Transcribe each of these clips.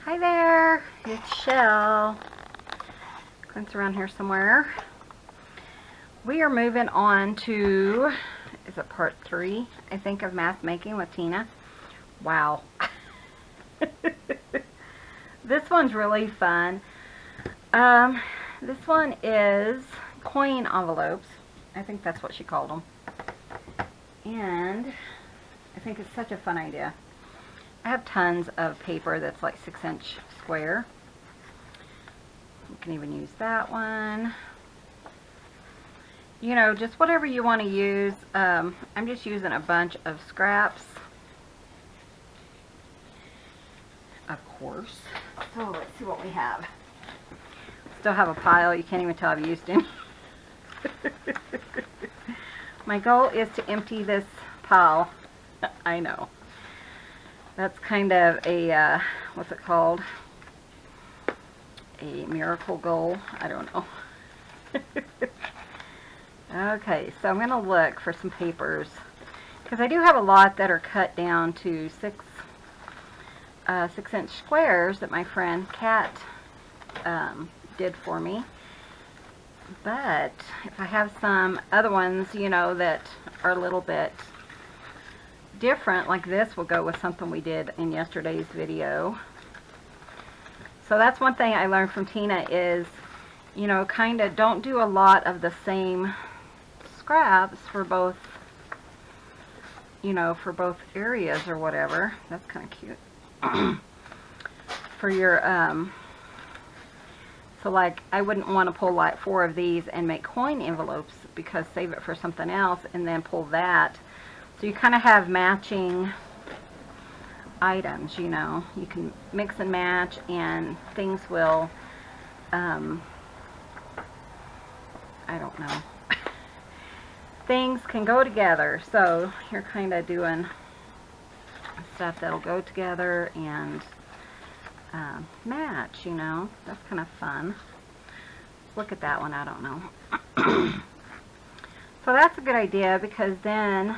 Hi there, it's Chelle. Clint's around here somewhere. We are moving on to, is it part 3, I think, of mask making with Tina. Wow. This one's really fun. This one is coin envelopes. I think that's what she called them. And I think it's such a fun idea. I have tons of paper that's like 6-inch square. You can even use that one. You know, just whatever you want to use. I'm just using a bunch of scraps, of course. So let's see what we have. Still have a pile. You can't even tell I've used him. My goal is to empty this pile. I know. That's kind of a, what's it called? A miracle goal. I don't know. Okay, so I'm going to look for some papers. Because I do have a lot that are cut down to 6-inch squares that my friend Kat did for me. But if I have some other ones, you know, that are a little bit different, like this will go with something we did in yesterday's video. So that's one thing I learned from Tina is, you know, kind of don't do a lot of the same scraps for both, you know, for both areas or whatever. That's kind of cute. For your, so like I wouldn't want to pull like 4 of these and make coin envelopes, because save it for something else and then pull that. So you kind of have matching items, you know. You can mix and match and things will, I don't know. Things can go together. So you're kind of doing stuff that'll go together and match, you know. That's kind of fun. Look at that one, I don't know. So that's a good idea, because then,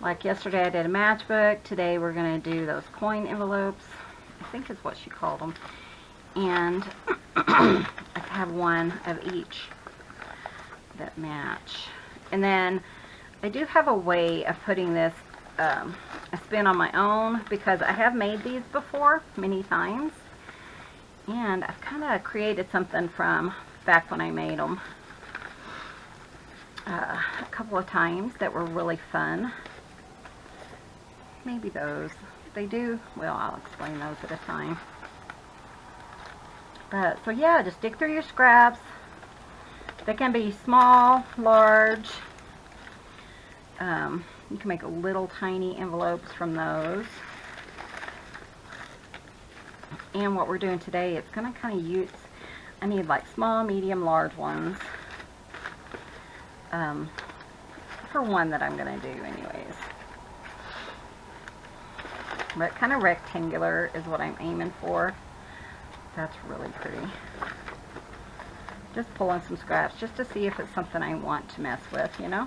like yesterday I did a matchbook. Today we're going to do those coin envelopes. I think is what she called them. And I have one of each that match. And then I do have a way of putting this a spin on my own, because I have made these before many times. And I've kind of created something from back when I made them a couple of times that were really fun. Maybe those. They do, well, I'll explain those at a time. But, so yeah, just dig through your scraps. They can be small, large. You can make little tiny envelopes from those. And what we're doing today, it's going to kind of use, I need like small, medium, large ones. For one that I'm going to do anyways. But kind of rectangular is what I'm aiming for. That's really pretty. Just pulling some scraps just to see if it's something I want to mess with, you know?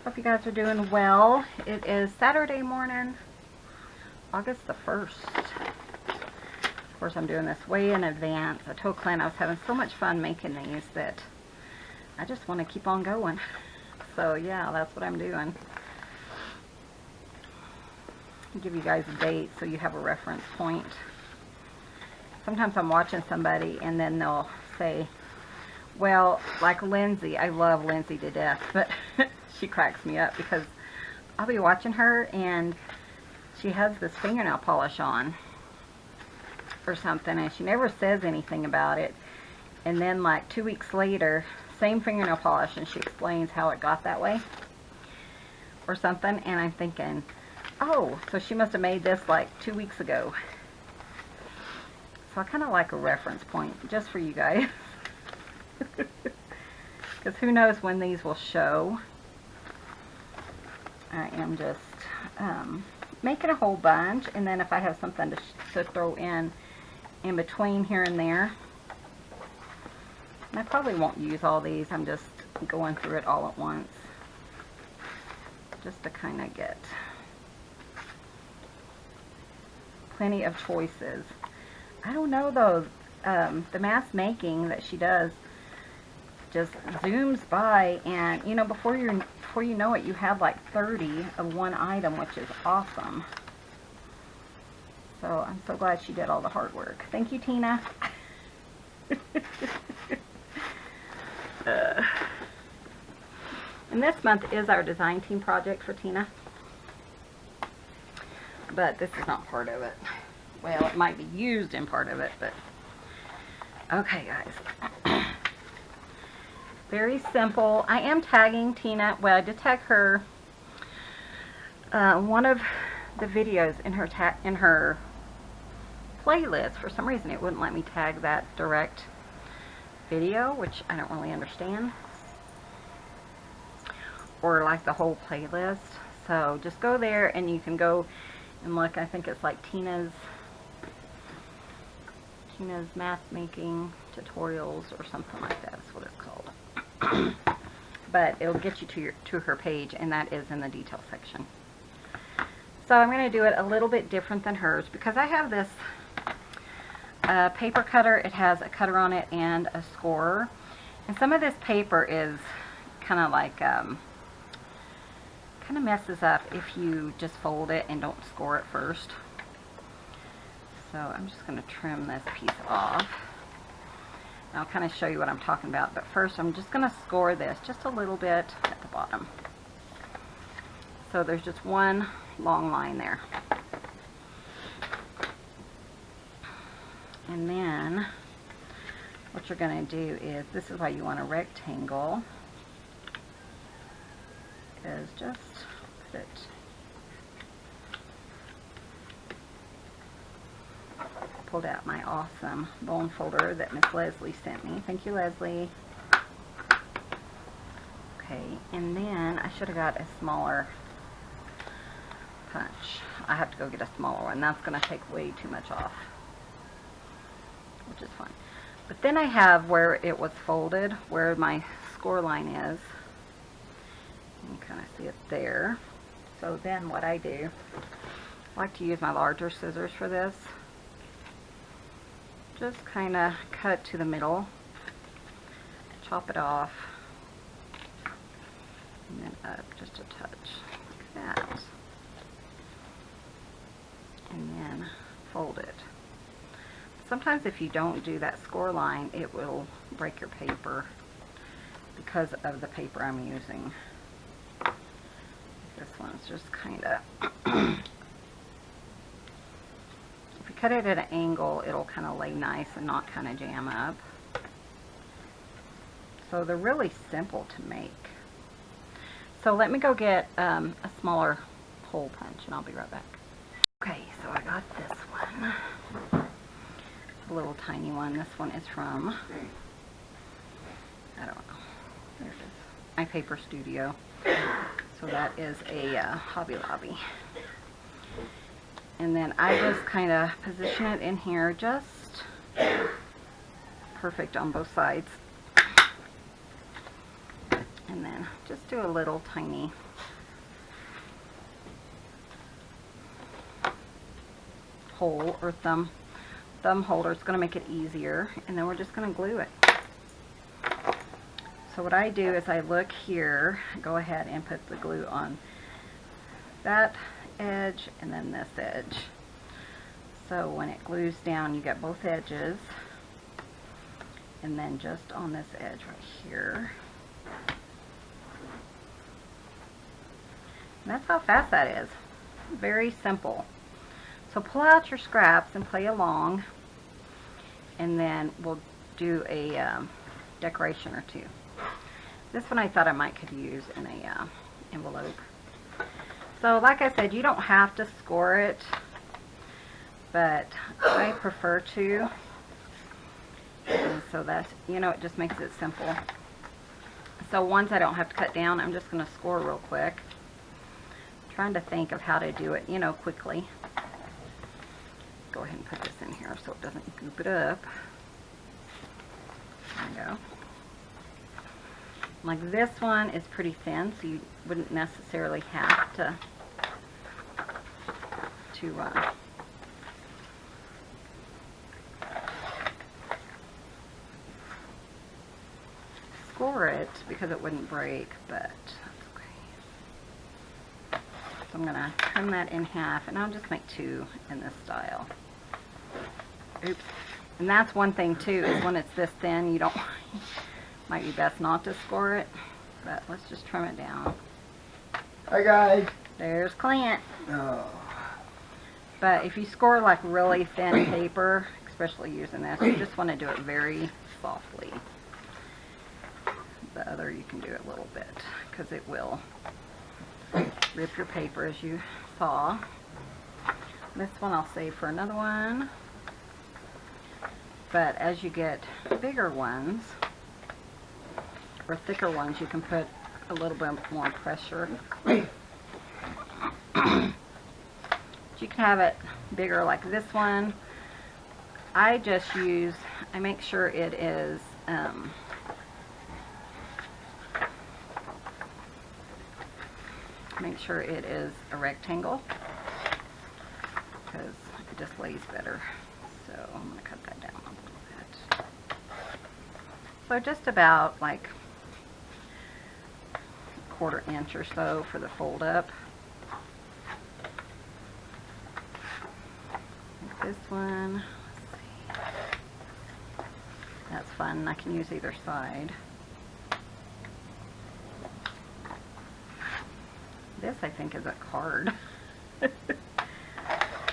Hope you guys are doing well. It is Saturday morning, August the 1st. Of course, I'm doing this way in advance. I told Clint I was having so much fun making these that I just want to keep on going. So yeah, that's what I'm doing. I'll give you guys a date so you have a reference point. Sometimes I'm watching somebody and then they'll say, well, like Lindsay, I love Lindsay to death, but she cracks me up because I'll be watching her and she has this fingernail polish on or something, and she never says anything about it. And then like 2 weeks later, same fingernail polish, and she explains how it got that way or something, and I'm thinking, oh, so she must have made this like 2 weeks ago. So I kind of like a reference point just for you guys. Because who knows when these will show. I am just making a whole bunch, and then if I have something to throw in between here and there. And I probably won't use all these. I'm just going through it all at once. just to kind of get plenty of choices. I don't know though, the mask making that she does just zooms by, and you know, before you know it, you have like 30 of one item, which is awesome. So I'm so glad she did all the hard work. Thank you, Tina. And this month is our design team project for Tina, but this is not part of it. Well, it might be used in part of it, but okay, guys. Very simple. I am tagging Tina. Well, I did tag her. One of the videos in her playlist, for some reason it wouldn't let me tag that direct video, which I don't really understand, or like the whole playlist. So just go there and you can go and look. I think it's like Tina's mask making tutorials or something like that is what it's called. But it'll get you to her page, and that is in the detail section. So I'm going to do it a little bit different than hers because I have this paper cutter. It has a cutter on it and a scorer, and some of this paper is kind of like kind of messes up if you just fold it and don't score it first. So I'm just going to trim this piece off. I'll kind of show you what I'm talking about, but first I'm just going to score this just a little bit at the bottom. So there's just one long line there. And then what you're going to do is, this is why you want a rectangle, is just put it pulled out my awesome bone folder that Miss Leslie sent me. Thank you, Leslie. Okay, and then I should have got a smaller punch. I have to go get a smaller one. That's going to take way too much off, which is fine. But then I have where it was folded, where my score line is. You can kind of see it there. So then what I do, I like to use my larger scissors for this. Just kind of cut it to the middle, chop it off, and then up just a touch, like that, and then fold it. Sometimes if you don't do that score line, it will break your paper because of the paper I'm using. This one's just kind of cut it at an angle, it'll kind of lay nice and not kind of jam up. So they're really simple to make. So let me go get a smaller hole punch and I'll be right back. Okay, so I got this one. A little tiny one. This one is from, I don't know, there it is, My Paper Studio. So that is a Hobby Lobby. And then I just kind of position it in here, just perfect on both sides. And then just do a little tiny hole or thumb holder. It's going to make it easier. And then we're just going to glue it. So what I do is I look here, go ahead and put the glue on that edge and then this edge. So when it glues down, you get both edges, and then just on this edge right here. And that's how fast that is. Very simple. So pull out your scraps and play along, and then we'll do a decoration or two. This one I thought I might could use in a envelope. So like I said, you don't have to score it, but I prefer to. And so that's, you know, it just makes it simple. So ones I don't have to cut down, I'm just going to score real quick. Trying to think of how to do it, you know, quickly. Go ahead and put this in here so it doesn't goop it up. There we go. Like this one is pretty thin, so you wouldn't necessarily have to score it because it wouldn't break, but that's okay. So I'm gonna trim that in half, and I'll just make 2 in this style. Oops. And that's one thing too, is when it's this thin, you don't, might be best not to score it, but let's just trim it down. Hi guys. There's Clint. Oh. But if you score like really thin paper, especially using this, you just want to do it very softly. The other you can do it a little bit, because it will rip your paper, as you saw. This one I'll save for another one. But as you get bigger ones, or thicker ones, you can put a little bit more pressure. You can have it bigger like this one. I just use, I make sure it is, make sure it is a rectangle, because it just lays better. So I'm going to cut that down a little bit. So just about like a 1/4 inch or so for the fold up. Like this one, let's see. That's fun. I can use either side. This, I think, is a card.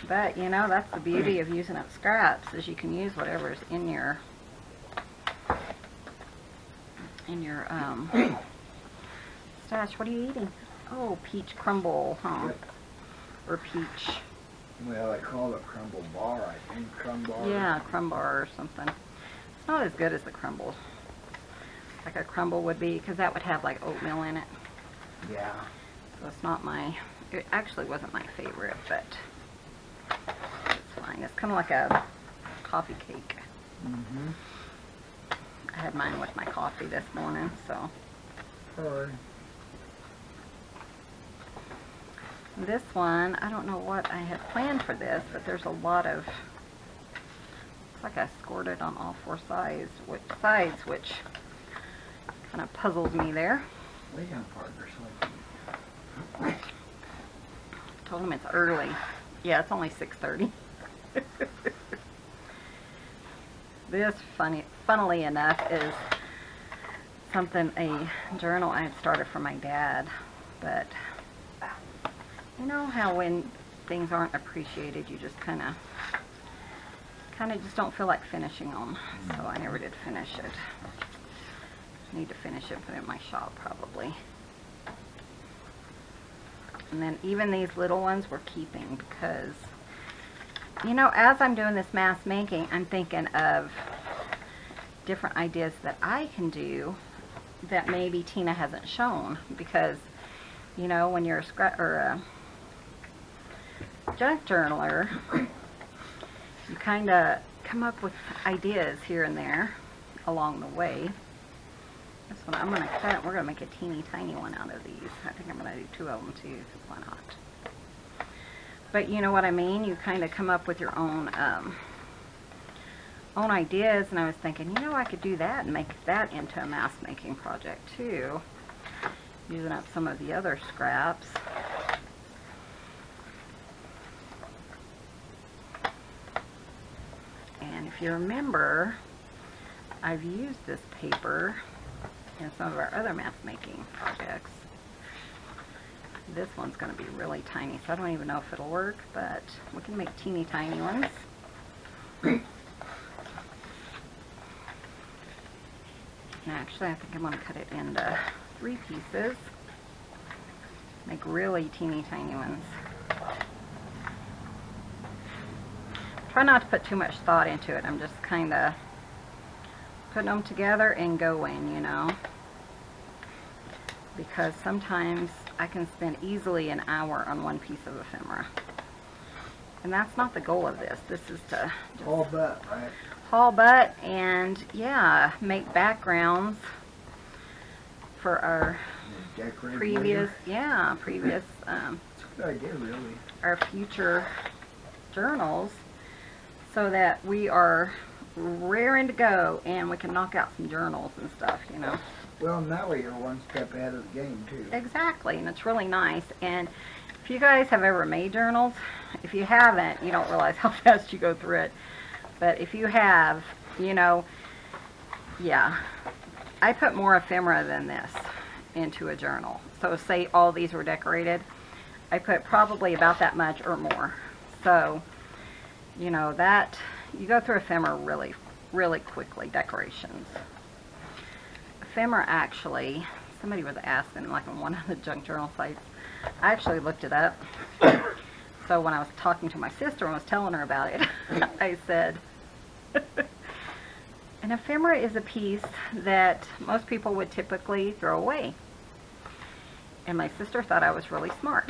But, you know, that's the beauty of using up scraps, is you can use whatever's in your stash. What are you eating? Oh, peach crumble, huh? Yep. Or peach. Well, I call it crumble bar, I think. Crumb bar. Yeah, crumb bar or something. It's not as good as the crumble. Like a crumble would be, because that would have like oatmeal in it. Yeah. So it's not my, it actually wasn't my favorite, but it's fine. It's kind of like a coffee cake. Mm-hmm. I had mine with my coffee this morning, so. Sorry. This one, I don't know what I had planned for this, but there's a lot of, looks like I scored it on all 4 sides, which kind of puzzled me there. Lay down, partner. Told him it's early. Yeah, it's only 6:30. This, funnily enough, is something, a journal I had started for my dad. But you know how when things aren't appreciated, you just kind of just don't feel like finishing them. So I never did finish it. Need to finish it, put it in my shop probably. And then even these little ones we're keeping, because, you know, as I'm doing this mass making, I'm thinking of different ideas that I can do that maybe Tina hasn't shown. Because, you know, when you're a junk journaler, you kind of come up with ideas here and there along the way. This one I'm going to cut. We're going to make a teeny tiny one out of these. I think I'm going to do 2 of them too. Why not? But you know what I mean? You kind of come up with your own ideas. And I was thinking, you know, I could do that and make that into a mass making project too, using up some of the other scraps. And if you remember, I've used this paper in some of our other mass making projects. This one's going to be really tiny, so I don't even know if it'll work, but we can make teeny tiny ones. And actually, I think I'm going to cut it into 3 pieces. Make really teeny tiny ones. Try not to put too much thought into it. I'm just kind of putting them together and going, you know, because sometimes I can spend easily an hour on one piece of ephemera, and that's not the goal of this. This is to just Haul butt, right? Haul butt and, yeah, make backgrounds for our Decorate previous, later. previous, It's a good idea, really. our future journals, so that we are raring to go and we can knock out some journals and stuff, you know. Well, now you're one step ahead of the game, too. Exactly, and it's really nice. And if you guys have ever made journals, if you haven't, you don't realize how fast you go through it. But if you have, you know, yeah, I put more ephemera than this into a journal. So say all these were decorated, I put probably about that much or more. So, you know, that, you go through ephemera really, really quickly, decorations. Ephemera actually, somebody was asking, like on one of the junk journal sites, I actually looked it up. So when I was talking to my sister and was telling her about it, I said, an ephemera is a piece that most people would typically throw away. And my sister thought I was really smart.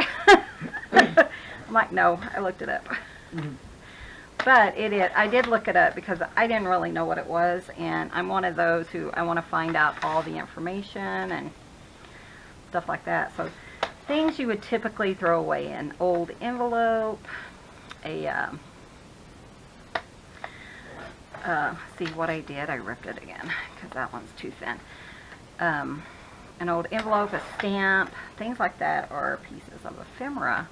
I'm like, no, I looked it up. Mm-hmm. But I did look it up because I didn't really know what it was, and I'm one of those who I want to find out all the information and stuff like that. So things you would typically throw away: an old envelope, see what I did, I ripped it again because that one's too thin. An old envelope, a stamp, things like that are pieces of ephemera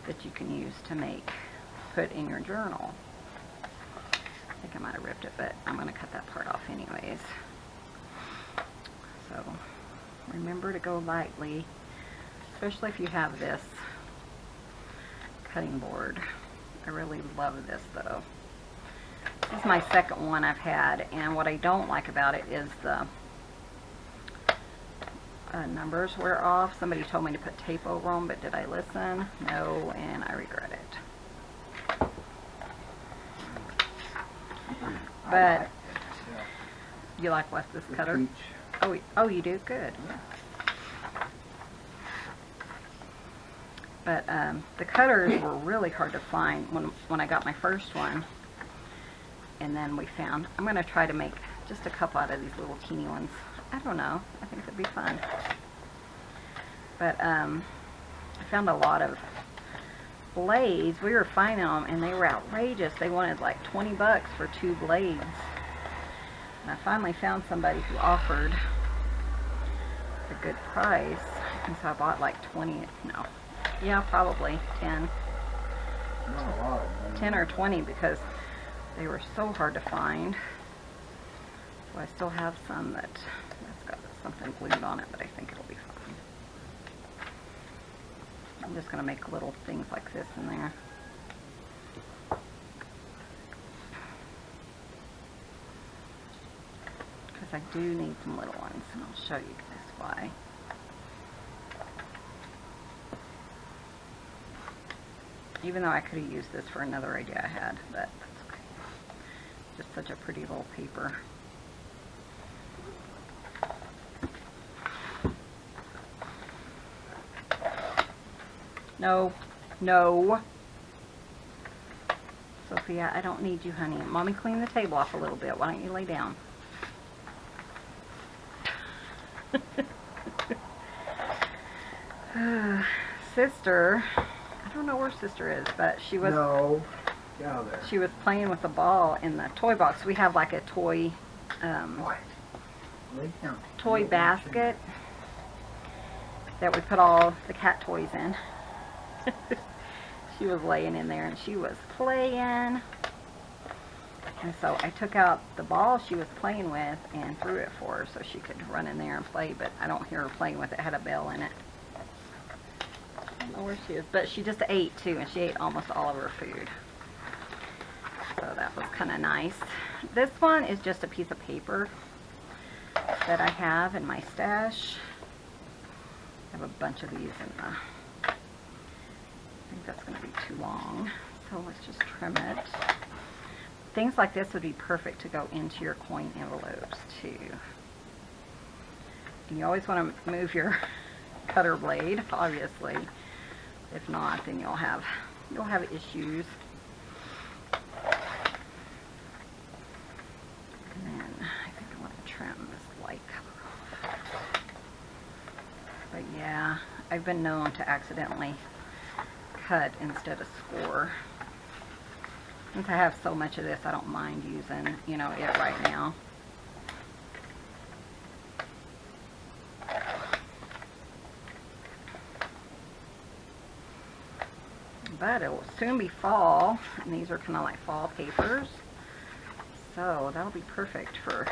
that you can use to put in your journal. I think I might have ripped it, but I'm going to cut that part off anyways. So remember to go lightly, especially if you have this cutting board. I really love this though. This is my second one I've had, and what I don't like about it is the numbers wear off. Somebody told me to put tape over them, but did I listen? No, and I regret it. But you like what, this cutter? Oh, you do? Good. But the cutters were really hard to find when I got my first one. And then we found, I'm going to try to make just a couple out of these little teeny ones. I don't know. I think it'd be fun. But I found a lot of blades. We were finding them, and they were outrageous. They wanted like 20 bucks for 2 blades. And I finally found somebody who offered a good price. And so I bought like 20, no. Yeah, probably 10. Not a lot of them. 10 or 20 because they were so hard to find. So I still have some that's got something glued on it, but I think it'll be fine. I'm just going to make little things like this in there. Because I do need some little ones, and I'll show you guys why. Even though I could have used this for another idea I had, but that's okay. Just such a pretty little paper. No, no. Sophia, I don't need you, honey. Mommy cleaned the table off a little bit. Why don't you lay down? Sister, I don't know where Sister is, but she was... No. Down there. She was playing with the ball in the toy box. We have like a toy, What? Lay down. toy basket that we put all the cat toys in. She was laying in there and she was playing. And so I took out the ball she was playing with and threw it for her so she could run in there and play, but I don't hear her playing with it. It had a bell in it. I don't know where she is, but she just ate too, and she ate almost all of her food. So that was kind of nice. This one is just a piece of paper that I have in my stash. I have a bunch of these in the... I think that's going to be too long, so let's just trim it. Things like this would be perfect to go into your coin envelopes too. And you always want to move your cutter blade, obviously. If not, then you'll have issues. And then I think I want to trim this light color off. I've been known to accidentally cut instead of score. Since I have so much of this, I don't mind using, you know, it right now. But it will soon be fall, and these are kind of like fall papers. So that'll be perfect for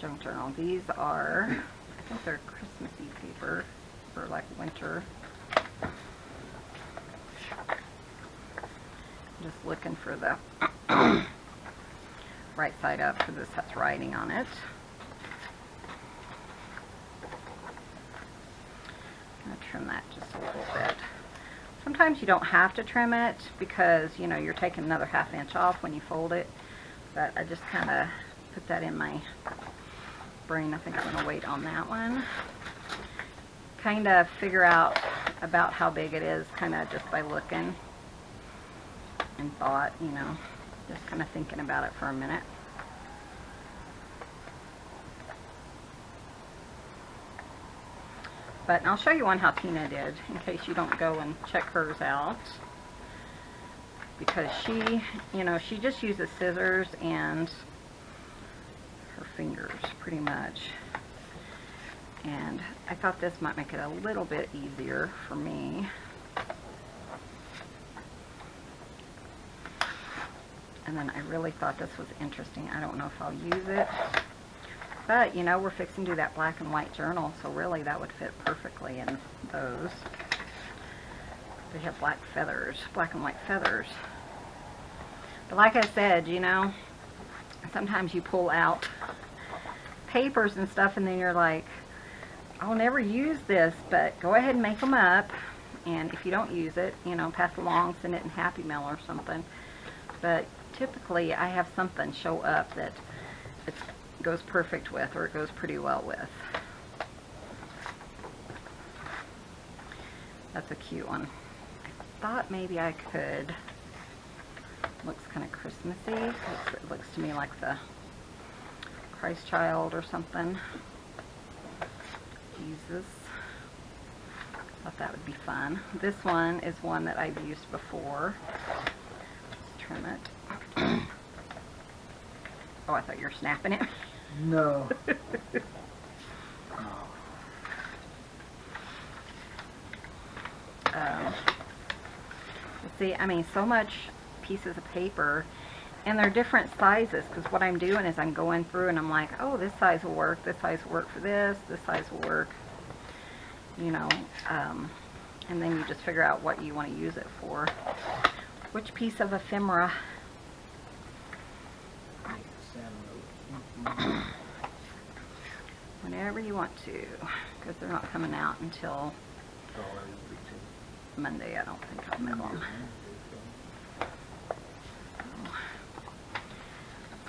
junk journal. These are, I think they're Christmassy paper for like winter. Just looking for the right side up because this has writing on it. I'm going to trim that just a little bit. Sometimes you don't have to trim it because, you know, you're taking another ½ inch off when you fold it. But I just kind of put that in my brain. I think I'm going to wait on that one. Kind of figure out about how big it is kind of just by looking and thought, you know, just kind of thinking about it for a minute. But I'll show you one how Tina did in case you don't go and check hers out. Because she, you know, she just uses scissors and her fingers pretty much. And I thought this might make it a little bit easier for me. And then I really thought this was interesting. I don't know if I'll use it. But, you know, we're fixing to do that black and white journal, so really that would fit perfectly in those. They have black feathers, black and white feathers. But like I said, you know, sometimes you pull out papers and stuff and then you're like, I'll never use this, but go ahead and make them up. And if you don't use it, you know, pass along, send it in Happy Mail or something. But typically I have something show up that it goes perfect with, or it goes pretty well with. That's a cute one. I thought maybe I could. Looks kind of Christmassy. It looks to me like the Christ child or something. Jesus. Thought that would be fun. This one is one that I've used before. Let's trim it. Oh, I thought you were snapping it. No. See, I mean, so much pieces of paper, and they're different sizes, because what I'm doing is I'm going through and I'm like, oh, this size will work, this size will work for this size will work, you know, and then you just figure out what you want to use it for. Which piece of ephemera? Whenever you want to, because they're not coming out until Monday. I don't think I'll mail them.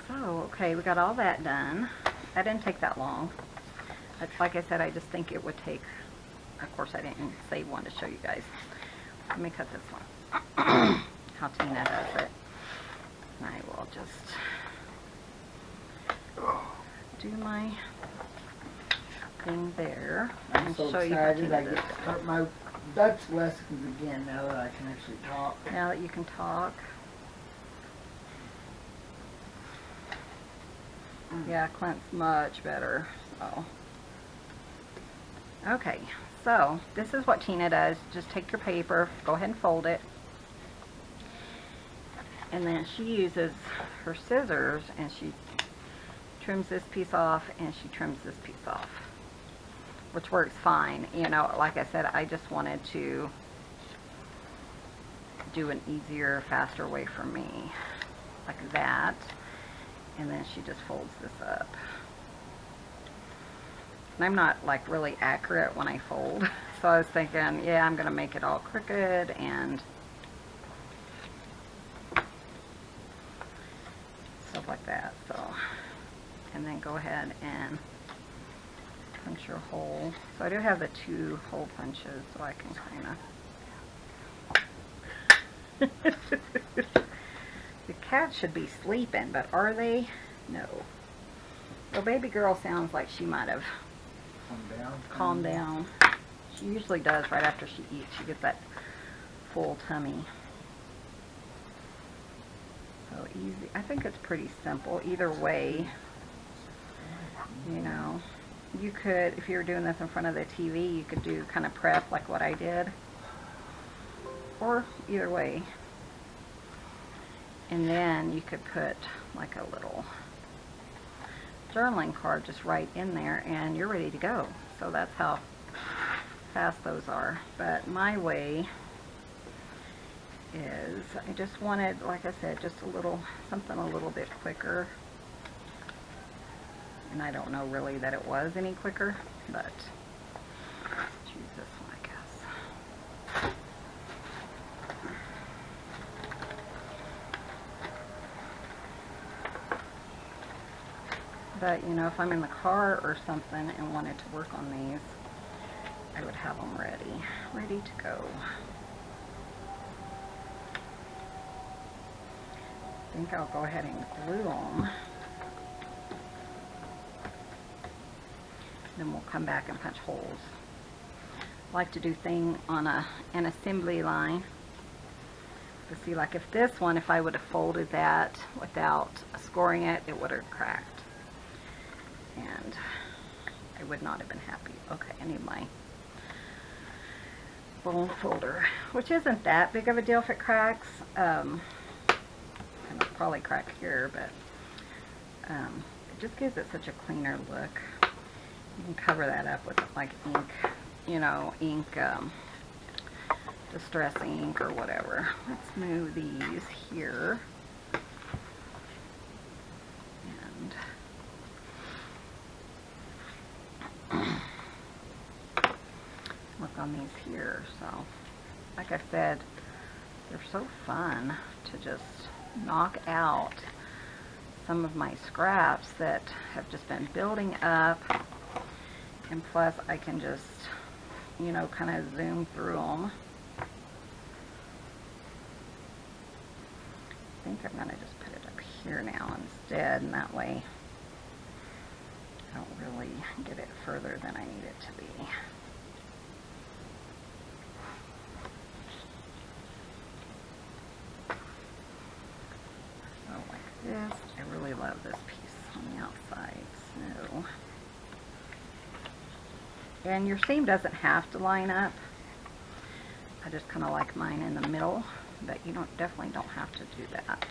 So, okay, we got all that done. That didn't take that long. It's like I said, I just think it would take, of course I didn't save one to show you guys. Let me cut this one. How Tina does it. And I will just do my thing there. I'm so show you how excited Tina I does get it. to start my Dutch lessons again now that I can actually talk. Now that you can talk. Yeah, Clint's much better. So, okay, so this is what Tina does. Just take your paper, go ahead and fold it, and then she uses her scissors and she trims this piece off and she trims this piece off, which works fine. You know, like I said, I just wanted to do an easier, faster way for me, like that. And then she just folds this up. And I'm not like really accurate when I fold, so I was thinking, yeah, I'm gonna make it all crooked and stuff like that. So, and then go ahead and punch your hole. So I do have the 2 hole punches, so I can kind of. The cats should be sleeping, but are they? No. Well, baby girl sounds like she might have Calm down. calmed down. She usually does right after she eats. She gets that full tummy. So easy. I think it's pretty simple. Either way, you know, you could, if you were doing this in front of the TV, you could do kind of prep like what I did. Or either way. And then you could put like a little journaling card just right in there and you're ready to go. So that's how fast those are. But my way is, I just wanted, like I said, just a little, something a little bit quicker. And I don't know really that it was any quicker, but choose this one, I guess. But, you know, if I'm in the car or something and wanted to work on these, I would have them ready to go. I think I'll go ahead and glue them. Then we'll come back and punch holes. I like to do things on an assembly line. To see, like if this one, if I would have folded that without scoring it, it would have cracked. And I would not have been happy. Okay, I need my bone folder, which isn't that big of a deal if it cracks. And it'll probably crack here, but it just gives it such a cleaner look. You can cover that up with like ink, you know, ink, distress ink or whatever. Let's move these here. And work on these here. So, like I said, they're so fun to just knock out some of my scraps that have just been building up. And plus I can just, you know, kind of zoom through them. I think I'm going to just put it up here now instead, and that way I don't really get it further than I need it to be. So like this, I really love this piece on the outside. So. And your seam doesn't have to line up. I just kind of like mine in the middle, but you definitely don't have to do that.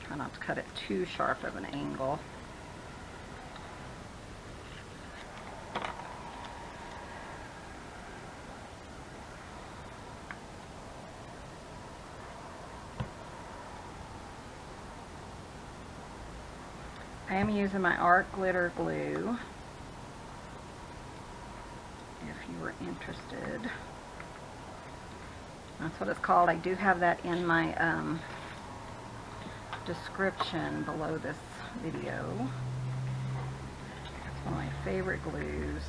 Try not to cut it too sharp of an angle. I am using my art glitter glue. If you were interested, that's what it's called. I do have that in my description below this video. It's one of my favorite glues.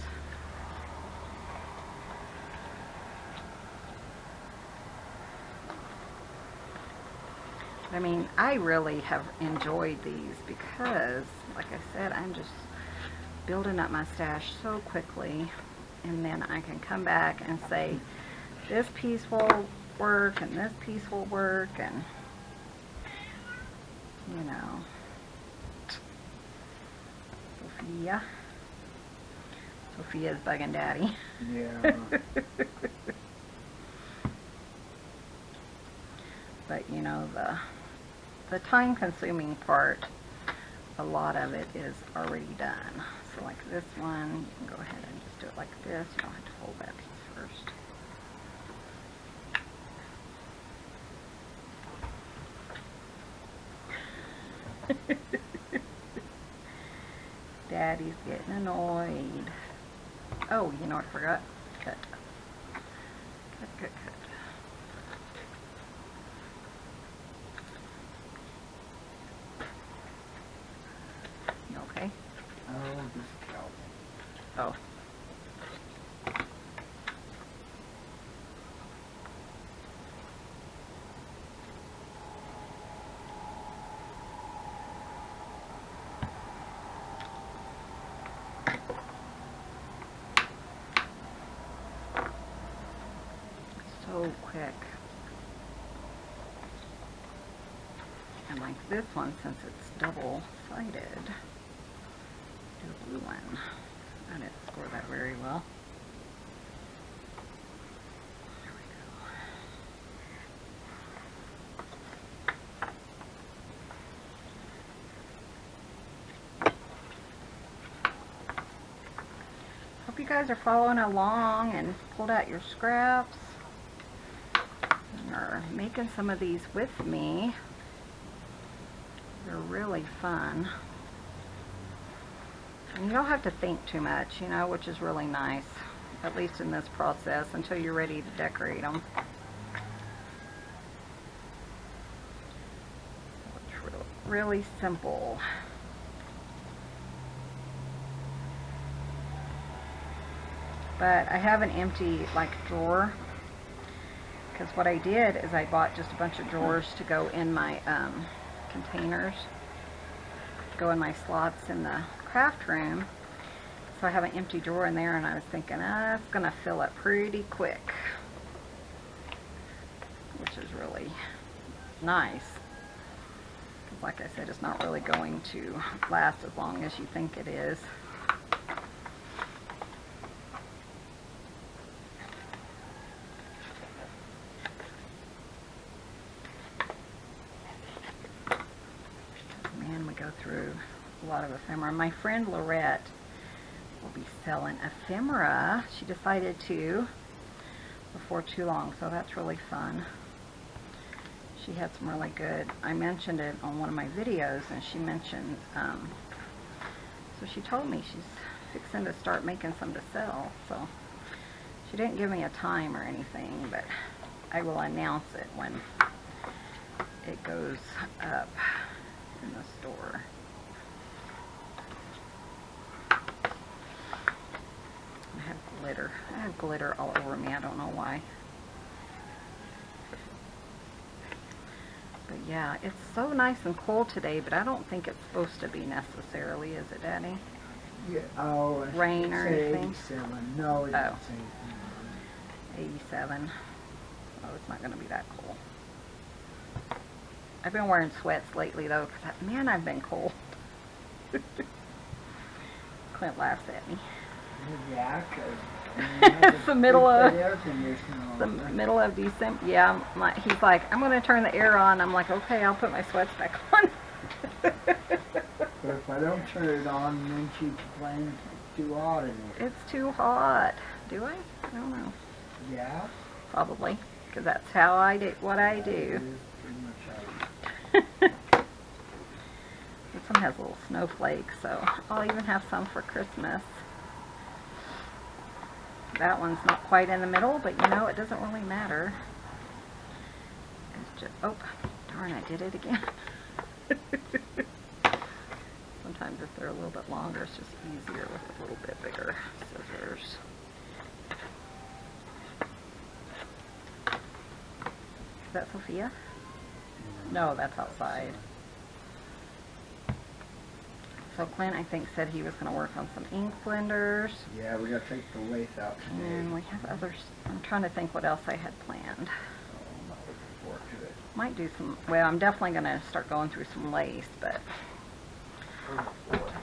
I mean, I really have enjoyed these because, like I said, I'm just building up my stash so quickly. And then I can come back and say, this piece will work, and this piece will work, and, you know. Sophia's bugging Daddy. Yeah. But, you know, the time-consuming part, a lot of it is already done. So like this one, you can go ahead and just do it like this. You don't have to fold that piece first. Daddy's getting annoyed. Oh, you know what I forgot? Cut. Cut, cut, cut. You okay? Oh, just help. Oh. so quick. And like this one, since it's double-sided, do a blue one. I didn't score that very well. There we go. Hope you guys are following along and pulled out your scraps and are making some of these with me. They're really fun. And you don't have to think too much, you know, which is really nice, at least in this process, until you're ready to decorate them. It's really simple. But I have an empty, like, drawer, because what I did is I bought just a bunch of drawers to go in my containers, go in my slots in the craft room. So I have an empty drawer in there, and I was thinking, it's gonna fill up pretty quick, which is really nice. Because like I said, it's not really going to last as long as you think it is. Through a lot of ephemera. My friend Lorette will be selling ephemera. She decided to before too long, so that's really fun. She had some really good, I mentioned it on one of my videos, and she mentioned, so she told me she's fixing to start making some to sell. So she didn't give me a time or anything, but I will announce it when it goes up in the store. I have glitter. I have glitter all over me. I don't know why. But yeah, it's so nice and cool today, but I don't think it's supposed to be necessarily, is it, Daddy? Yeah. Oh, Rain or anything? 87. No, it doesn't say 87. Oh, it's not going to be that cool. I've been wearing sweats lately, though, because, man, I've been cold. Clint laughs at me. Yeah, because It's the middle of December. Yeah, he's like, I'm going to turn the air on. I'm like, okay, I'll put my sweats back on. But if I don't turn it on, then she complains it's too hot in here. It's too hot. Do I? I don't know. Yeah. Probably, because that's how I do what I do. It is pretty much how This one has little snowflakes, so I'll even have some for Christmas. That one's not quite in the middle, but you know, it doesn't really matter. It's just, oh, darn, I did it again. Sometimes if they're a little bit longer, it's just easier with a little bit bigger scissors. Is that Sophia? No, that's outside. So Clint, I think, said he was going to work on some ink blenders. Yeah, we got to take the lace out today. And we have others. I'm trying to think what else I had planned. So I'm not looking forward to it. Might do some, well, I'm definitely going to start going through some lace, but I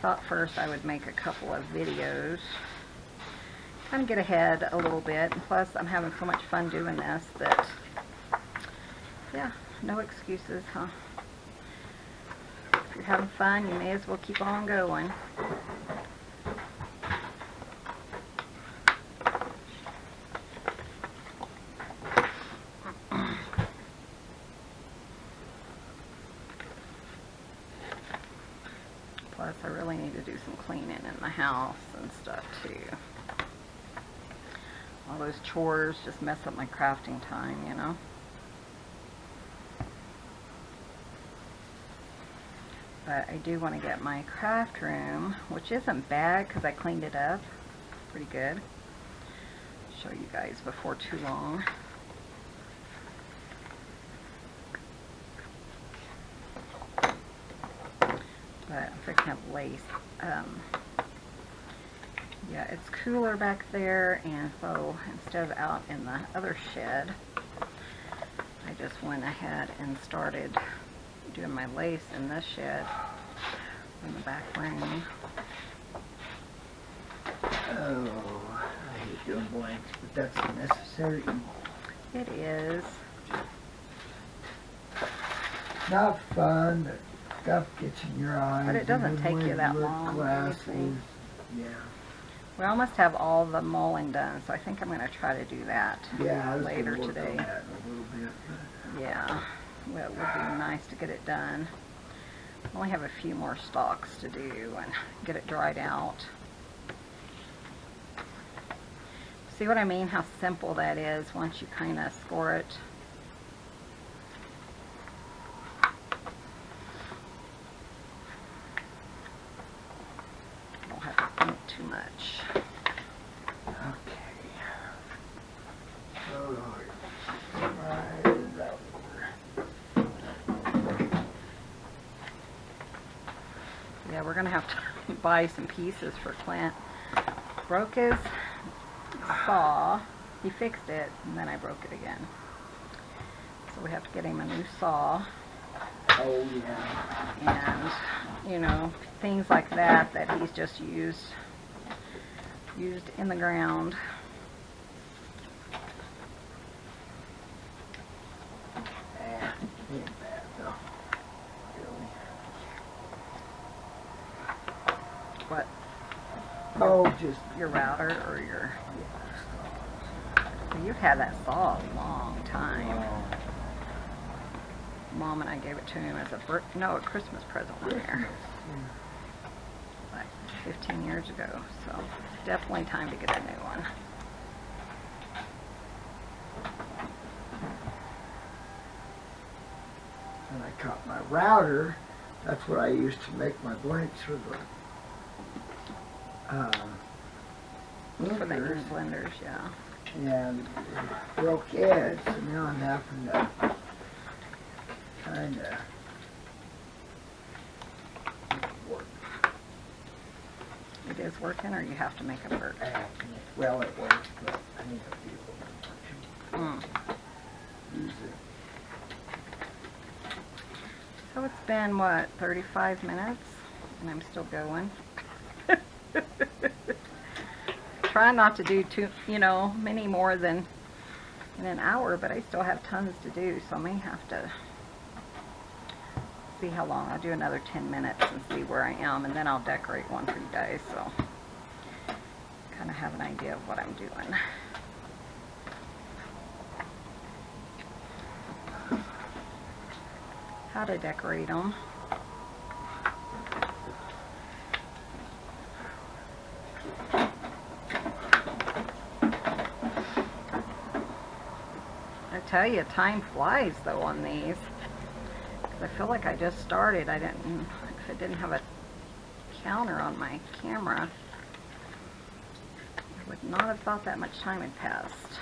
thought first I would make a couple of videos. Kind of get ahead a little bit. And plus, I'm having so much fun doing this that, yeah, no excuses, huh? If you're having fun, you may as well keep on going. Plus, I really need to do some cleaning in the house and stuff too. All those chores just mess up my crafting time, you know. But I do want to get my craft room, which isn't bad because I cleaned it up pretty good. Show you guys before too long. But I'm fixing to have lace Yeah, it's cooler back there, and so instead of out in the other shed, I just went ahead and started doing my lace in this shed in the back room. Oh, I hate doing blanks, but that's necessary. It is. Not fun, but stuff gets in your eyes. But it doesn't and take when you that wear long or glasses, anything. yeah. We almost have all the mulling done, so I think I'm going to try to do that Yeah, I was later gonna work today. on that in a little bit. Yeah, well, it would be nice to get it done. I only have a few more stalks to do and get it dried out. See what I mean? How simple that is once you kind of score it. Don't have to think too much. Okay. Oh Lord. Right about Yeah, we're gonna have to buy some pieces for Clint. Broke his saw. He fixed it, and then I broke it again. So we have to get him a new saw. Oh yeah. And, you know, things like that that he's just used in the ground. Ain't bad though. Really. What, Oh, just your router or your... You've had that saw a long time. Mom and I gave it to him as a a Christmas present one year, like 15 years ago. So definitely time to get a new one. And I caught my router. That's what I used to make my blanks for the For the blenders. ink blenders, yeah. And it broke it, so now I'm having to kind of work. It is working, or you have to make it work. Well, it works, but I need to use it. So it's been, what, 35 minutes? And I'm still going. Try not to do many more than in an hour, but I still have tons to do, so I may have to see how long. I'll do another 10 minutes and see where I am, and then I'll decorate one for you guys, so kind of have an idea of what I'm doing. How to decorate them. I tell you, time flies though on these. 'Cause I feel like I just started. If I didn't have a counter on my camera, I would not have thought that much time had passed.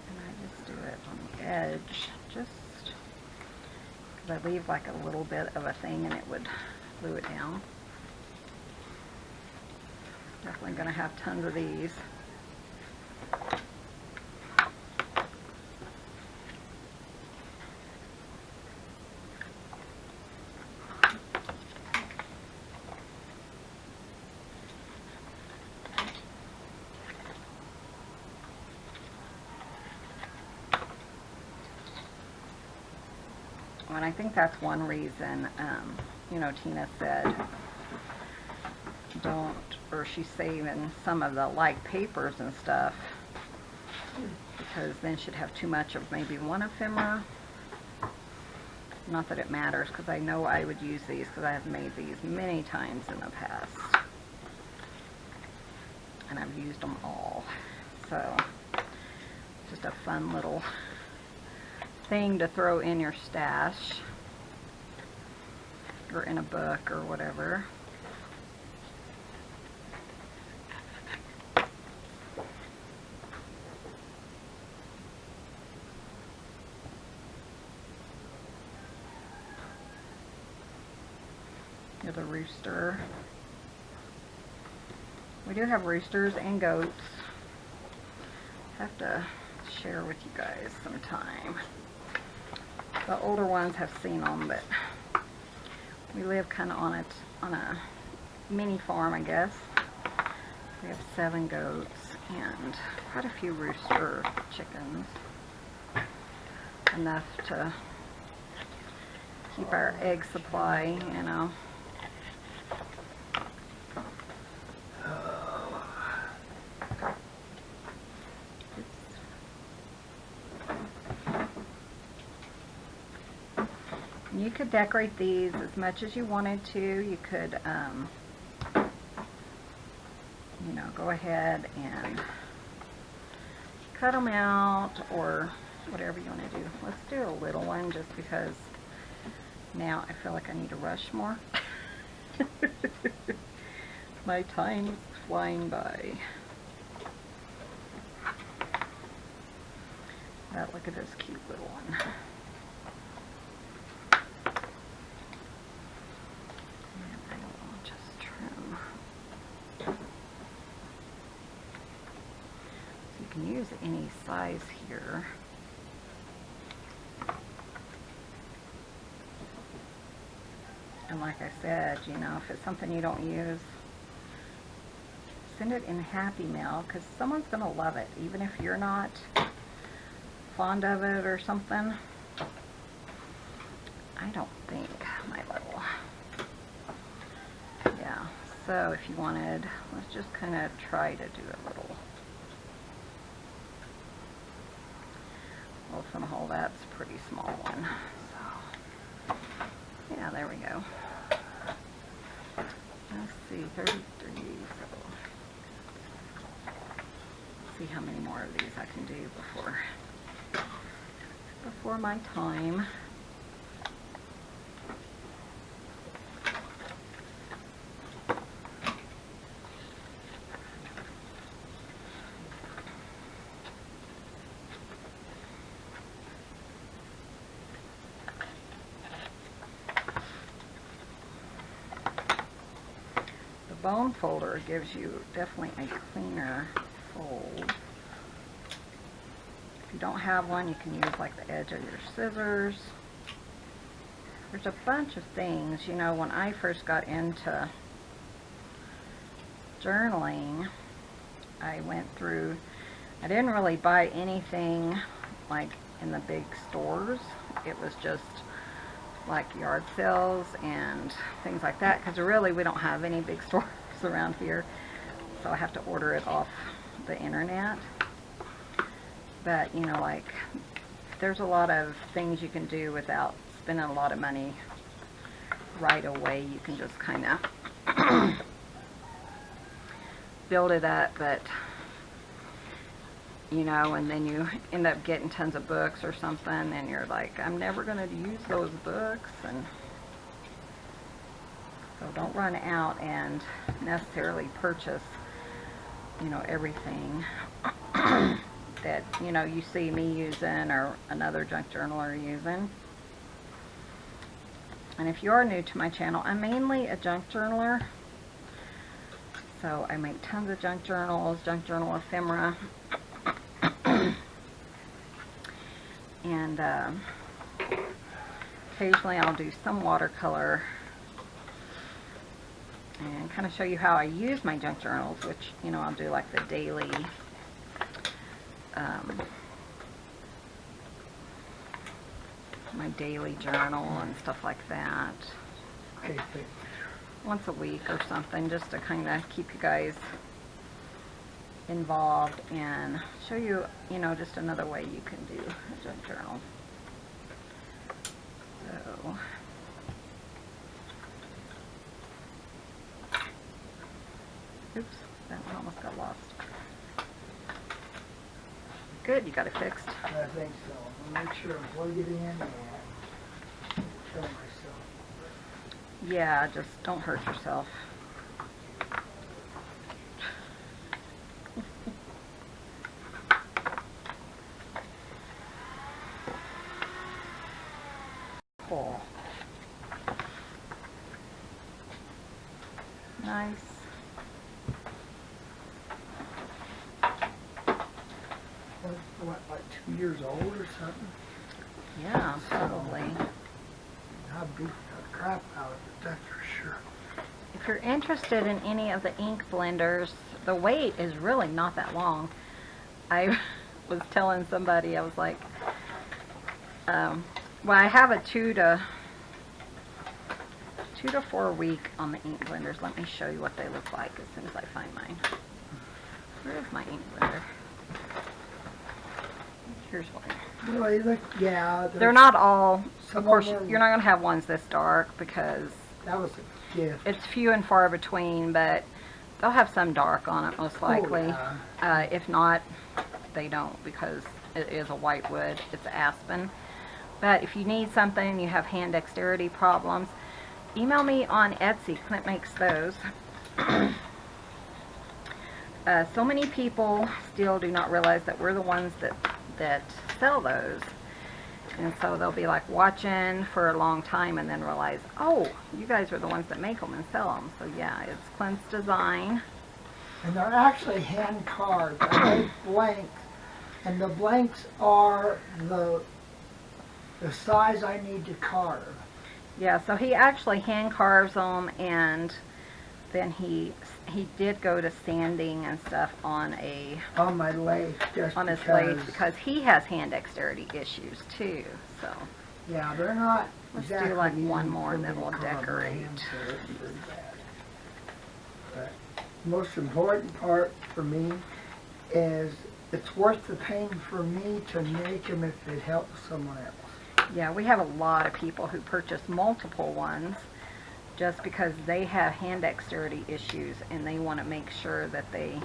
And I just do it on the edge, just because I leave like a little bit of a thing and it would glue it down. Definitely going to have tons of these. And I think that's one reason, Tina said don't, or she's saving some of the light papers and stuff, because then she'd have too much of maybe one ephemera. Not that it matters, because I know I would use these, because I have made these many times in the past. And I've used them all. So, just a fun little thing to throw in your stash, or in a book, or whatever. Here's a rooster. We do have roosters and goats. Have to share with you guys sometime. The older ones have seen them, but we live kind of on a mini farm, I guess. We have 7 goats and quite a few rooster chickens. Enough to keep our egg supply, you know. You could decorate these as much as you wanted to. You could, you know, go ahead and cut them out or whatever you want to do. Let's do a little one just because now I feel like I need to rush more. My time's flying by. But look at this cute little one. Use any size here. And like I said, you know, if it's something you don't use, send it in Happy Mail because someone's going to love it, even if you're not fond of it or something. I don't think, my little. Yeah, so if you wanted, let's just kind of try to do a little. From a hole, that's a pretty small one. So, yeah, there we go. Let's see, 33. So, see how many more of these I can do before my time. Bone folder gives you definitely a cleaner fold. If you don't have one, you can use like the edge of your scissors. There's a bunch of things, you know, when I first got into journaling, I went through, I didn't really buy anything like in the big stores. It was just like yard sales and things like that, because really we don't have any big stores around here, so I have to order it off the internet. But you know, like there's a lot of things you can do without spending a lot of money right away. You can just kind of build it up, but you know, and then you end up getting tons of books or something and you're like, I'm never going to use those books. And so don't run out and necessarily purchase, you know, everything that, you know, you see me using or another junk journaler using. And if you are new to my channel, I'm mainly a junk journaler. So I make tons of junk journals, junk journal ephemera. And occasionally I'll do some watercolor and kind of show you how I use my junk journals, which, you know, I'll do like the daily my daily journal and stuff like that. Okay, Once a week or something, just to kind of keep you guys involved and show you, you know, just another way you can do a junk journal. So, oops, that one almost got lost. Good, you got it fixed. I think so. I'll make sure I plug it in and kill myself. Yeah, just don't hurt yourself. Cool. Nice. What, like 2 years old or something? Yeah, probably. I beat the crap out of it, that's for sure. If you're interested in any of the ink blenders, the wait is really not that long. I was telling somebody, I was like, well, I have a 2 to 4 week on the ink blenders. Let me show you what they look like as soon as I find mine. Where is my ink blender? Here's one. Well, they look, yeah. They're not all, Some of course, of them- you're not going to have ones this dark because That was a gift. it's few and far between, but they'll have some dark on it most likely. yeah. If not, they don't because it is a white wood. It's aspen. But if you need something, you have hand dexterity problems, email me on Etsy. Clint makes those. So many people still do not realize that we're the ones that sell those. And so they'll be like watching for a long time and then realize, oh, you guys are the ones that make them and sell them. So yeah, it's Clint's design. And they're actually hand carved. I made blanks, and the blanks are the size I need to carve. Yeah, so he actually hand carves them, and then he did go to sanding and stuff on My lathe, just his because. lathe because he has hand dexterity issues too. So Yeah, they're not Let's do, exactly like, easy one more and for then me to we'll carve by decorate. hand, so it's pretty bad. But the most important part for me is it's worth the pain for me to make them if it helps someone else. yeah, we have a lot of people who purchase multiple ones just because they have hand dexterity issues and they want to make sure that they.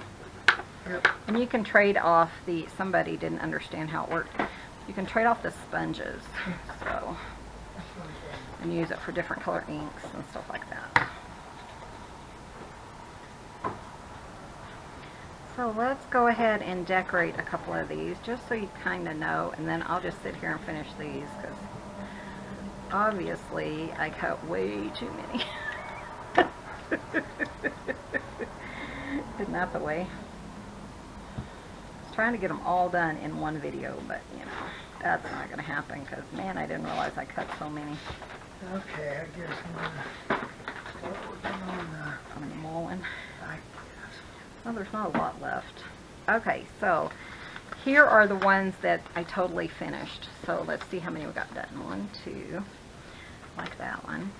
Yep. And you can trade off somebody didn't understand how it worked. You can trade off the sponges, so, and use it for different color inks and stuff like that. So let's go ahead and decorate a couple of these just so you kind of know, and then I'll just sit here and finish these because obviously I cut way too many. Isn't that the way? I was trying to get them all done in one video, but you know, that's not going to happen because, man, I didn't realize I cut so many. Okay, I guess I'm gonna start working on I'm mulling. I Well, there's not a lot left. Okay, so here are the ones that I totally finished. So let's see how many we got done. 1, 2, like that one.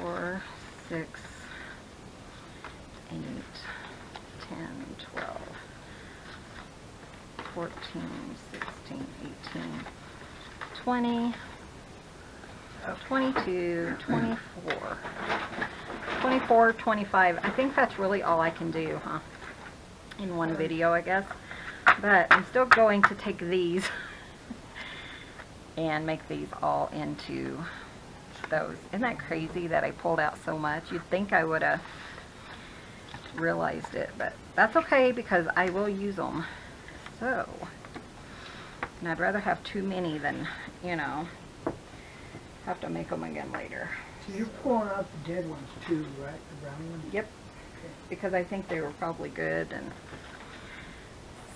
4, 6, 8, 10, 12, 14, 16, 18, 20, 22, 24. 24, 25. I think that's really all I can do, huh? In one video, I guess. But I'm still going to take these and make these all into those. Isn't that crazy that I pulled out so much? You'd think I would have realized it, but that's okay because I will use them. So, and I'd rather have too many than, you know, have to make them again later. So you're pulling out the dead ones too, right? The brown ones? Yep, because I think they were probably good. And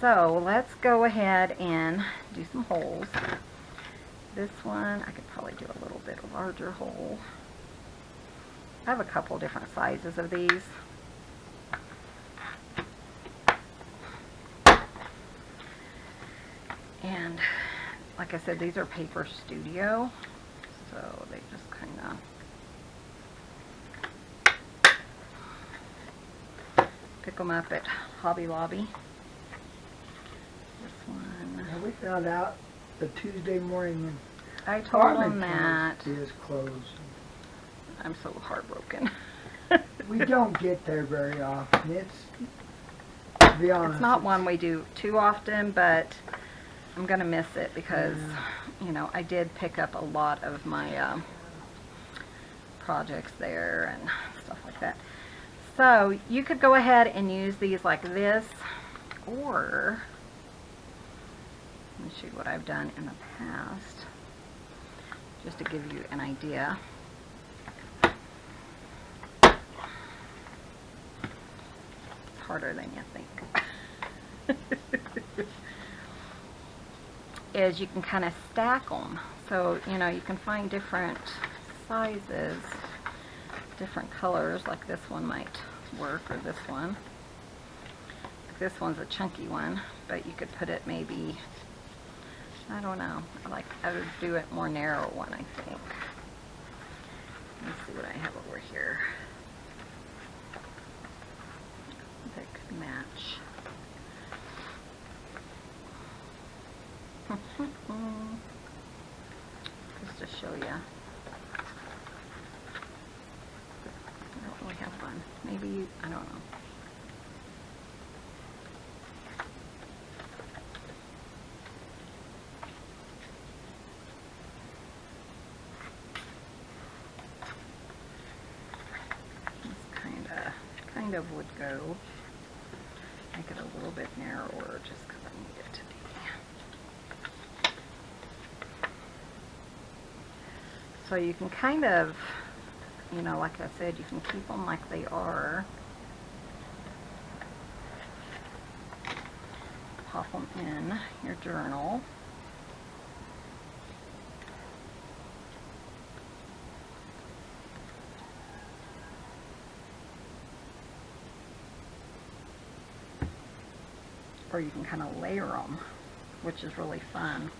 so let's go ahead and do some holes. This one, I could probably do a little bit larger hole. I have a couple different sizes of these. And like I said, these are Paper Studio, so they just kind of pick them up at Hobby Lobby. This one. Now we found out the Tuesday morning when I told them Department that. is closed. I'm so heartbroken. We don't get there very often. It's, to be honest, It's not one we do too often, but I'm going to miss it because, you know, I did pick up a lot of my projects there and stuff like that. So you could go ahead and use these like this, or let me show you what I've done in the past, just to give you an idea. harder than you think. Is you can kind of stack them. So, you know, you can find different sizes, different colors, like this one might work, or this one. This one's a chunky one, but you could put it maybe, I don't know, I would do it more narrow one, I think. Let's see what I have over here that could match. Just to show you. I don't really have one. Maybe, I don't know. Kind of would go, make it a little bit narrower just because I need it to be. So you can kind of, you know, like I said, you can keep them like they are. Pop them in your journal. Or you can kind of layer them, which is really fun,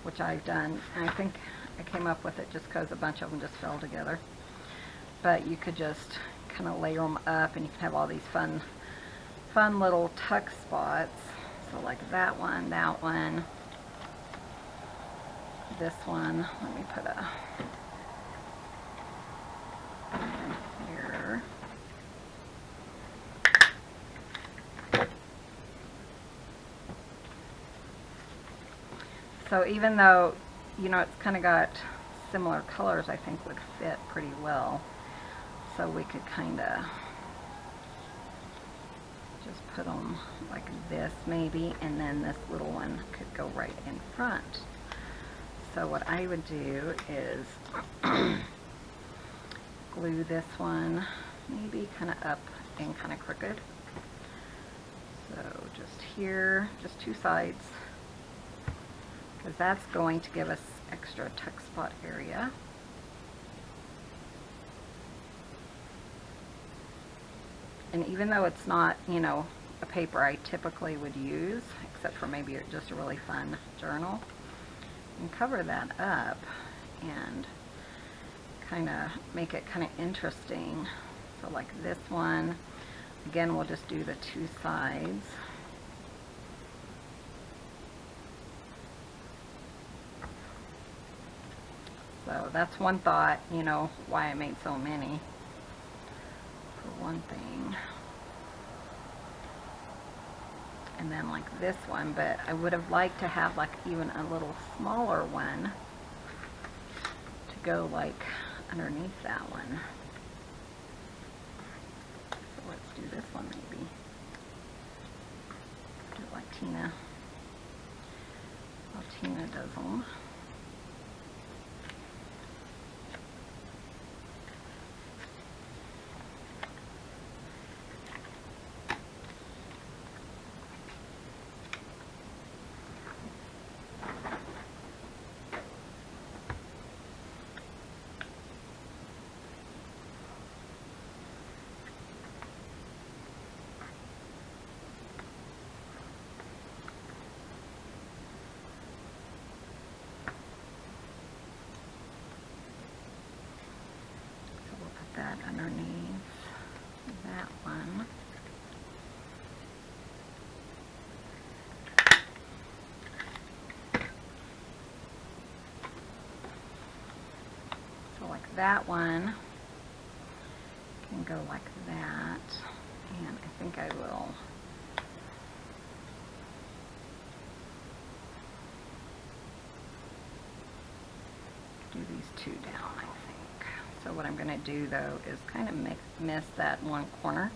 which I've done. And I think I came up with it just because a bunch of them just fell together. But you could just kind of layer them up, and you can have all these fun little tuck spots. So like that one, this one. Let me put a here. So even though, you know, it's kind of got similar colors, I think would fit pretty well. So we could kind of just put them like this maybe, and then this little one could go right in front. So what I would do is glue this one maybe kind of up and kind of crooked. So just here, just two sides, because that's going to give us extra tuck spot area. And even though it's not, you know, a paper I typically would use, except for maybe just a really fun journal, and cover that up and kind of make it kind of interesting. So like this one, again, we'll just do the two sides. So that's one thought, you know, why I made so many, for one thing. And then like this one, but I would have liked to have like even a little smaller one to go like underneath that one. So let's do this one maybe. Do it like Tina. Well, Tina does them. That underneath that one. So like that one can go like that, and I think I will do these two down, I think. So what I'm going to do though is kind of miss that one corner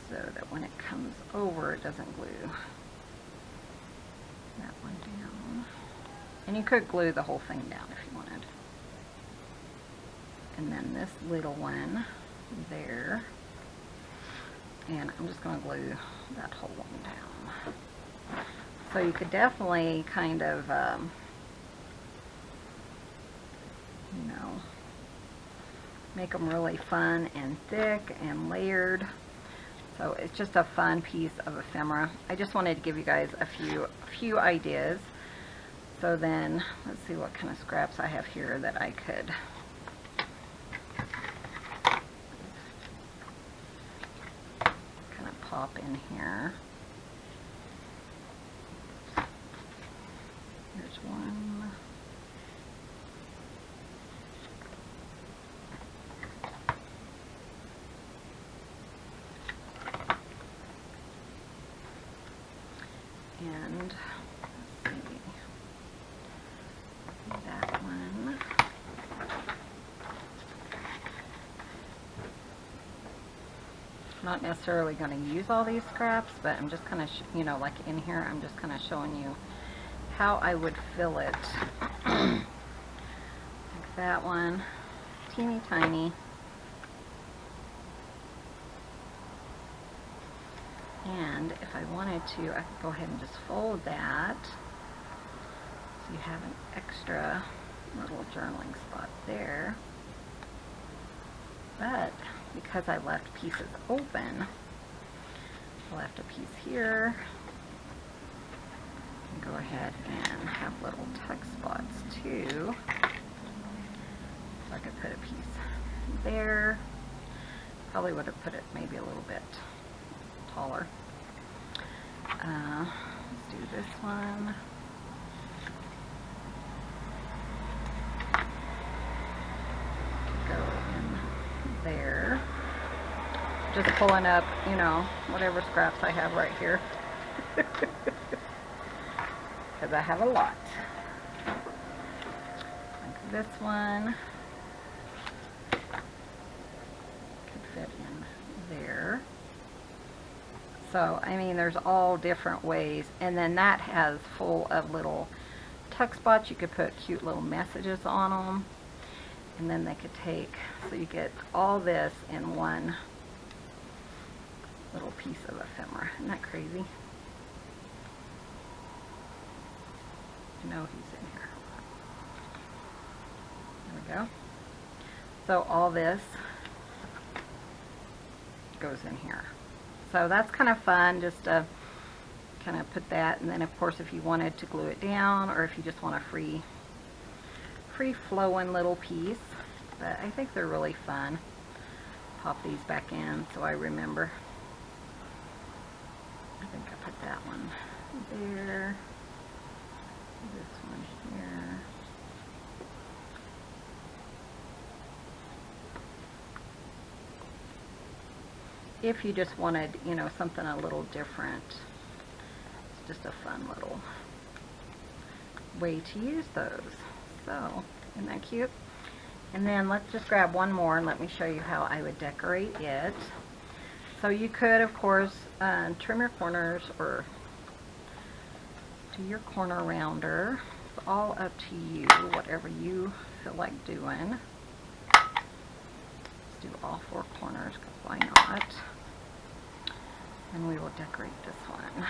so that when it comes over it doesn't glue that one down. And you could glue the whole thing down if you wanted. And then this little one there, And I'm just going to glue that whole one down. So you could definitely kind of, you know, make them really fun and thick and layered. So it's just a fun piece of ephemera. I just wanted to give you guys a few ideas. So then, let's see what kind of scraps I have here that I could kind of pop in here. Here's one. And let's see, that one. I'm not necessarily going to use all these scraps, but I'm just kind of, you know, like in here, I'm just kind of showing you how I would fill it. Like that one, teeny tiny. And if I wanted to, I could go ahead and just fold that. So you have an extra little journaling spot there. But because I left pieces open, I left a piece here. Go ahead and have little tuck spots too. So I could put a piece there. Probably would have put it maybe a little bit taller. Let's do this one. Go in there. Just pulling up, you know, whatever scraps I have right here. Because I have a lot. Like this one. Could fit in there. So, I mean, there's all different ways. And then that has full of little tuck spots. You could put cute little messages on them. And then they could take, so you get all this in one little piece of ephemera. Isn't that crazy? I know he's in here. There we go. So all this goes in here. So that's kind of fun, just to kind of put that, and then of course if you wanted to glue it down, or if you just want a free flowing little piece. But I think they're really fun. Pop these back in so I remember. I think I put that one there. This one here. If you just wanted, you know, something a little different, it's just a fun little way to use those. So, isn't that cute? And then let's just grab one more and let me show you how I would decorate it. So you could, of course, trim your corners or do your corner rounder. It's all up to you, whatever you feel like doing. Let's do all four corners, because why not? And we will decorate this one.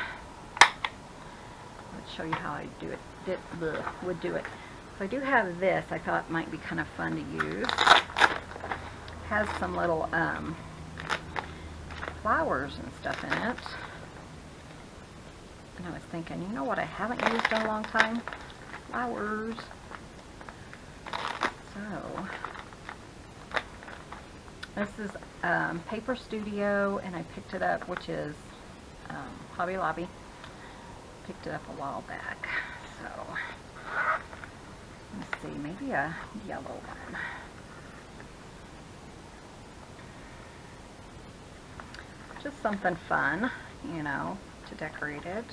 Let's show you how I do it. Would do it. So I do have this. I thought might be kind of fun to use. It has some little flowers and stuff in it. And I was thinking, you know what I haven't used in a long time? Flowers. So this is Paper Studio, and I picked it up, which is Hobby Lobby. Picked it up a while back. So let's see, maybe a yellow one. Just something fun, you know, to decorate it.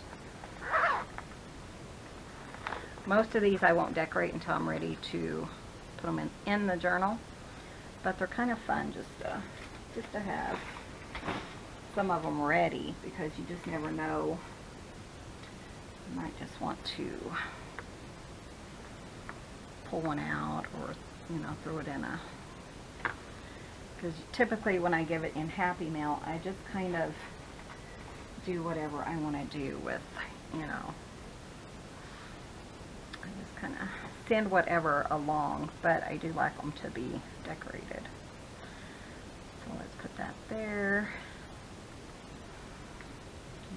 Most of these I won't decorate until I'm ready to put them in the journal, but they're kind of fun just to have some of them ready, because you just never know. You might just want to pull one out, or, you know, throw it in Because typically when I give it in Happy Mail, I just kind of do whatever I want to do with, you know. I just kind of send whatever along, but I do like them to be decorated. So let's put that there.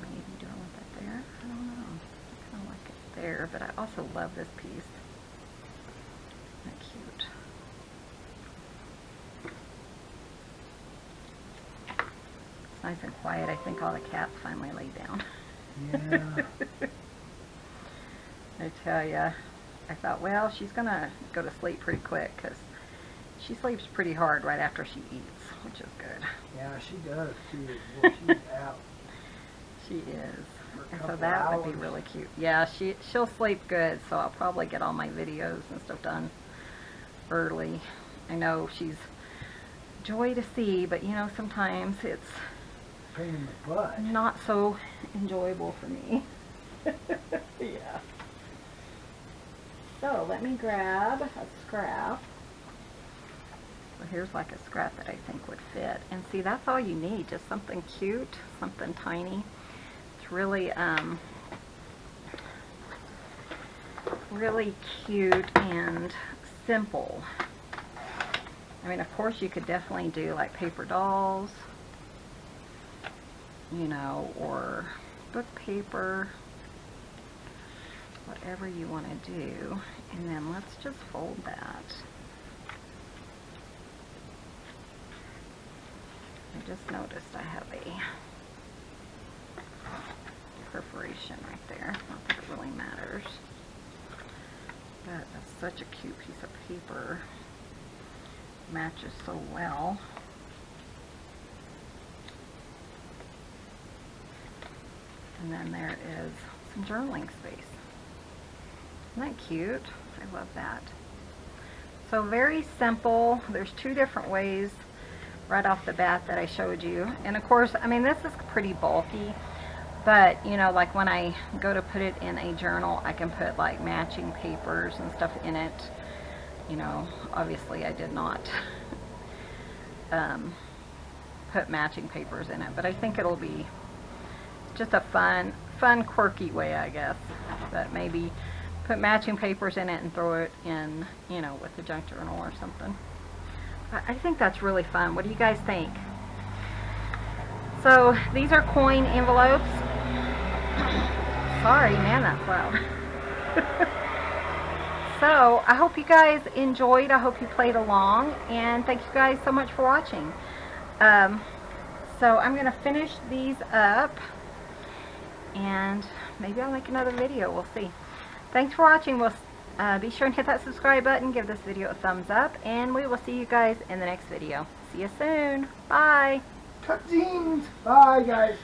Maybe do I want that there? I don't know. I kind of like it there, but I also love this piece. Isn't that cute? It's nice and quiet. I think all the cats finally laid down. Yeah. I tell ya, I thought, well, she's gonna go to sleep pretty quick because she sleeps pretty hard right after she eats, which is good. Yeah, she does too. Boy, she's out. She is. For a And so couple that would be hours. really cute. Yeah, she'll sleep good, so I'll probably get all my videos and stuff done early. I know she's joy to see, but you know, sometimes it's Pain in the butt. not so enjoyable for me. Yeah. So let me grab a scrap. So here's like a scrap that I think would fit. And see, that's all you need, just something cute, something tiny. It's really, really cute and simple. I mean, of course, you could definitely do like paper dolls, you know, or book paper, whatever you want to do. And then let's just fold that. I just noticed I have a perforation right there. Not that it really matters. But that's such a cute piece of paper. Matches so well. And then there is some journaling space. Isn't that cute? I love that. So very simple. There's two different ways right off the bat that I showed you. And of course, I mean, this is pretty bulky, but you know, like when I go to put it in a journal, I can put like matching papers and stuff in it. You know, obviously I did not put matching papers in it, but I think it'll be just a fun, quirky way, I guess. But maybe put matching papers in it and throw it in, you know, with a junk journal or something. I think that's really fun. What do you guys think? So these are coin envelopes. Sorry, man, that's loud. So I hope you guys enjoyed. I hope you played along, and thank you guys so much for watching. So I'm going to finish these up, and maybe I'll make another video. We'll see. Thanks for watching. We'll be sure and hit that subscribe button. Give this video a thumbs up, and we will see you guys in the next video. See you soon. Bye. Cut jeans. Bye, guys.